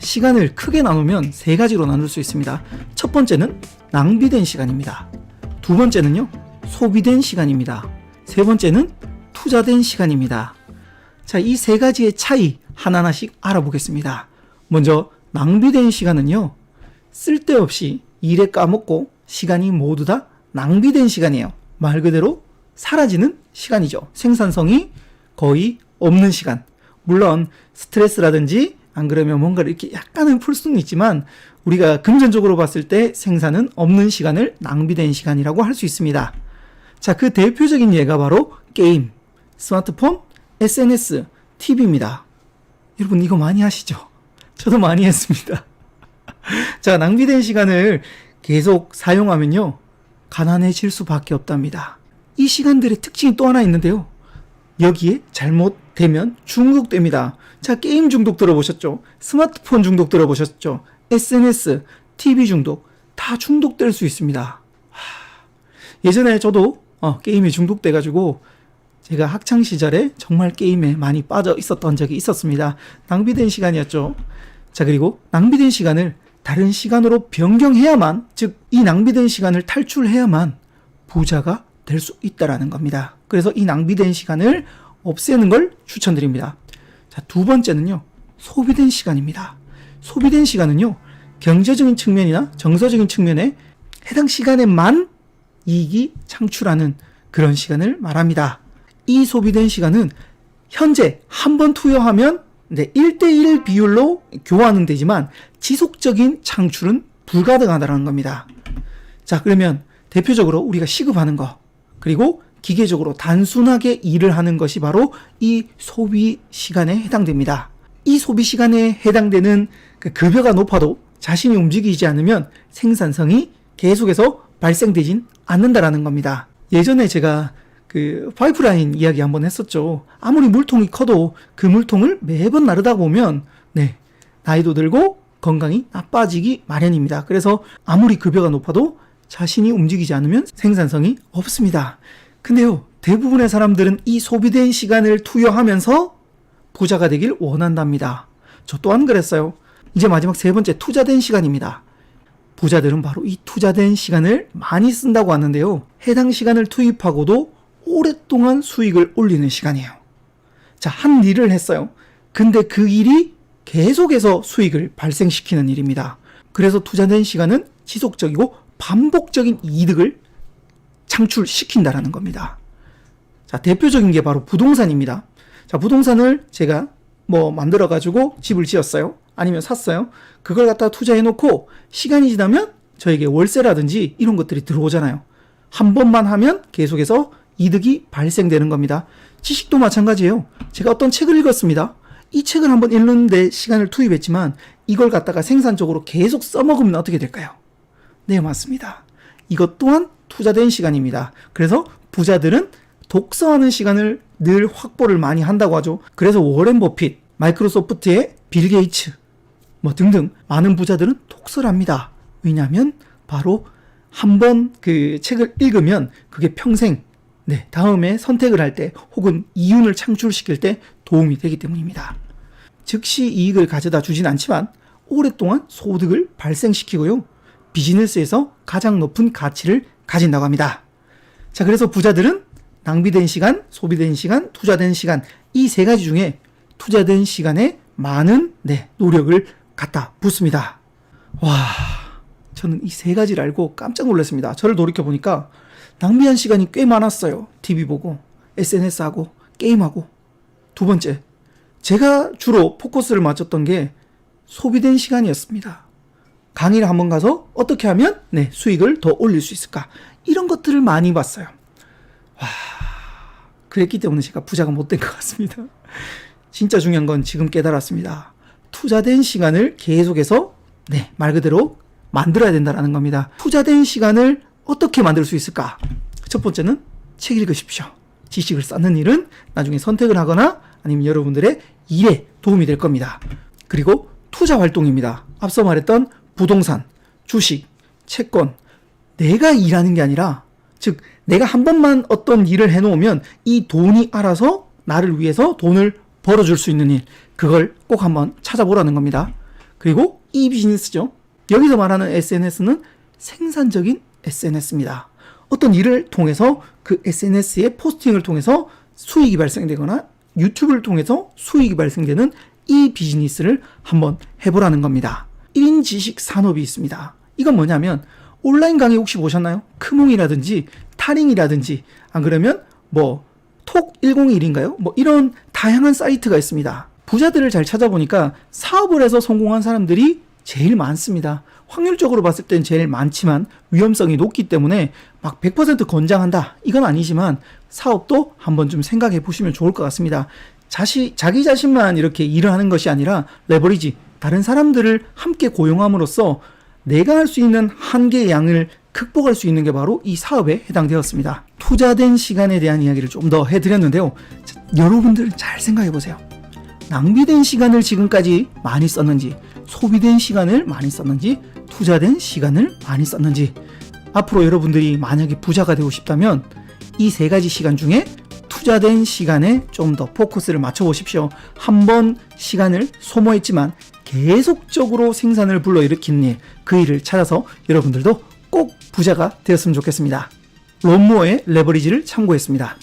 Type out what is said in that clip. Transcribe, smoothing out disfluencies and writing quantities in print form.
시간을 크게 나누면 세 가지로 나눌 수 있습니다. 첫 번째는 낭비된 시간입니다. 두 번째는요, 소비된 시간입니다. 세 번째는 투자된 시간입니다. 자, 이 세 가지의 차이 하나하나씩 알아보겠습니다. 먼저 낭비된 시간은요, 쓸데없이 일에 까먹고 시간이 모두 다 낭비된 시간이에요. 말 그대로 사라지는 시간이죠. 생산성이 거의 없는 시간. 물론 스트레스라든지 안 그러면 뭔가를 이렇게 약간은 풀 수는 있지만 우리가 금전적으로 봤을 때 생산은 없는 시간을 낭비된 시간이라고 할 수 있습니다. 자, 그 대표적인 예가 바로 게임, 스마트폰, SNS, TV입니다. 여러분 이거 많이 하시죠? 저도 많이 했습니다. 자, 낭비된 시간을 계속 사용하면요, 가난해질 수밖에 없답니다. 이 시간들의 특징이 또 하나 있는데요, 여기에 잘못되면 중독됩니다. 자, 게임 중독 들어보셨죠? 스마트폰 중독 들어보셨죠? SNS, TV 중독, 다 중독될 수 있습니다. 예전에 저도 게임에 중독돼가지고 제가 학창시절에 정말 게임에 많이 빠져 있었던 적이 있었습니다. 낭비된 시간이었죠. 자, 그리고 낭비된 시간을 다른 시간으로 변경해야만, 즉 이 낭비된 시간을 탈출해야만 부자가 될 수 있다라는 겁니다. 그래서 이 낭비된 시간을 없애는 걸 추천드립니다. 자, 두 번째는요, 소비된 시간입니다. 소비된 시간은요, 경제적인 측면이나 정서적인 측면에 해당 시간에만 이익이 창출하는 그런 시간을 말합니다. 이 소비된 시간은 현재 한 번 투여하면 1대1 비율로 교환은 되지만 지속적인 창출은 불가능하다는 겁니다. 자, 그러면 대표적으로 우리가 시급하는 거, 그리고 기계적으로 단순하게 일을 하는 것이 바로 이 소비 시간에 해당됩니다. 이 소비 시간에 해당되는 그 급여가 높아도 자신이 움직이지 않으면 생산성이 계속해서 발생되진 않는다라는 겁니다. 예전에 제가 그 파이프라인 이야기 한번 했었죠. 아무리 물통이 커도 그 물통을 매번 나르다 보면 나이도 들고 건강이 나빠지기 마련입니다. 그래서 아무리 급여가 높아도 자신이 움직이지 않으면 생산성이 없습니다. 근데요, 대부분의 사람들은 이 소비된 시간을 투여하면서 부자가 되길 원한답니다. 저 또한 그랬어요. 이제 마지막 세 번째, 투자된 시간입니다. 부자들은 바로 이 투자된 시간을 많이 쓴다고 하는데요, 해당 시간을 투입하고도 오랫동안 수익을 올리는 시간이에요. 자, 한 일을 했어요. 근데 그 일이 계속해서 수익을 발생시키는 일입니다. 그래서 투자된 시간은 지속적이고 반복적인 이득을 창출시킨다라는 겁니다. 자, 대표적인 게 바로 부동산입니다. 자, 부동산을 제가 만들어가지고 집을 지었어요. 아니면 샀어요. 그걸 갖다가 투자해놓고 시간이 지나면 저에게 월세라든지 이런 것들이 들어오잖아요. 한 번만 하면 계속해서 이득이 발생되는 겁니다. 지식도 마찬가지예요. 제가 어떤 책을 읽었습니다. 이 책을 한번 읽는데 시간을 투입했지만 이걸 갖다가 생산적으로 계속 써먹으면 어떻게 될까요? 네, 맞습니다. 이것 또한 투자된 시간입니다. 그래서 부자들은 독서하는 시간을 늘 확보를 많이 한다고 하죠. 그래서 워렌 버핏, 마이크로소프트의 빌 게이츠 등등 많은 부자들은 독서를 합니다. 왜냐하면 바로 한번 그 책을 읽으면 그게 평생 다음에 선택을 할 때 혹은 이윤을 창출시킬 때 도움이 되기 때문입니다. 즉시 이익을 가져다 주진 않지만 오랫동안 소득을 발생시키고요, 비즈니스에서 가장 높은 가치를 가진다고 합니다. 자, 그래서 부자들은 낭비된 시간, 소비된 시간, 투자된 시간, 이 세 가지 중에 투자된 시간에 많은 노력을 갖다 붓습니다. 와, 저는 이 세 가지를 알고 깜짝 놀랐습니다. 저를 돌이켜보니까 낭비한 시간이 꽤 많았어요. TV 보고, SNS 하고, 게임하고. 두 번째, 제가 주로 포커스를 맞췄던 게 소비된 시간이었습니다. 강의를 한번 가서 어떻게 하면 수익을 더 올릴 수 있을까, 이런 것들을 많이 봤어요. 와, 그랬기 때문에 제가 부자가 못 된 것 같습니다. 진짜 중요한 건 지금 깨달았습니다. 투자된 시간을 계속해서 말 그대로 만들어야 된다는 겁니다. 투자된 시간을 어떻게 만들 수 있을까? 첫 번째는 책 읽으십시오. 지식을 쌓는 일은 나중에 선택을 하거나 아니면 여러분들의 일에 도움이 될 겁니다. 그리고 투자 활동입니다. 앞서 말했던 부동산, 주식, 채권, 내가 일하는 게 아니라, 즉 내가 한 번만 어떤 일을 해놓으면 이 돈이 알아서 나를 위해서 돈을 벌어줄 수 있는 일, 그걸 꼭 한번 찾아보라는 겁니다. 그리고 이 비즈니스죠. 여기서 말하는 SNS는 생산적인 SNS입니다. 어떤 일을 통해서 그 SNS의 포스팅을 통해서 수익이 발생되거나 유튜브를 통해서 수익이 발생되는 이 비즈니스를 한번 해보라는 겁니다. 1인 지식 산업이 있습니다. 이건 뭐냐면 온라인 강의 혹시 보셨나요? 크몽이라든지 타링이라든지 안 그러면 뭐 톡 101인가요? 뭐 이런 다양한 사이트가 있습니다. 부자들을 잘 찾아보니까 사업을 해서 성공한 사람들이 제일 많습니다. 확률적으로 봤을 땐 제일 많지만 위험성이 높기 때문에 막 100% 권장한다 이건 아니지만 사업도 한번 좀 생각해 보시면 좋을 것 같습니다. 자기 자신만 이렇게 일을 하는 것이 아니라 레버리지, 다른 사람들을 함께 고용함으로써 내가 할 수 있는 한계의 양을 극복할 수 있는 게 바로 이 사업에 해당되었습니다. 투자된 시간에 대한 이야기를 좀 더 해드렸는데요. 자, 여러분들은 잘 생각해 보세요. 낭비된 시간을 지금까지 많이 썼는지, 소비된 시간을 많이 썼는지, 투자된 시간을 많이 썼는지, 앞으로 여러분들이 만약에 부자가 되고 싶다면 이 세 가지 시간 중에 투자된 시간에 좀 더 포커스를 맞춰 보십시오. 한 번 시간을 소모했지만 계속적으로 생산을 불러일으키는 일, 그 일을 찾아서 여러분들도 꼭 부자가 되었으면 좋겠습니다. 론 무어의 레버리지를 참고했습니다.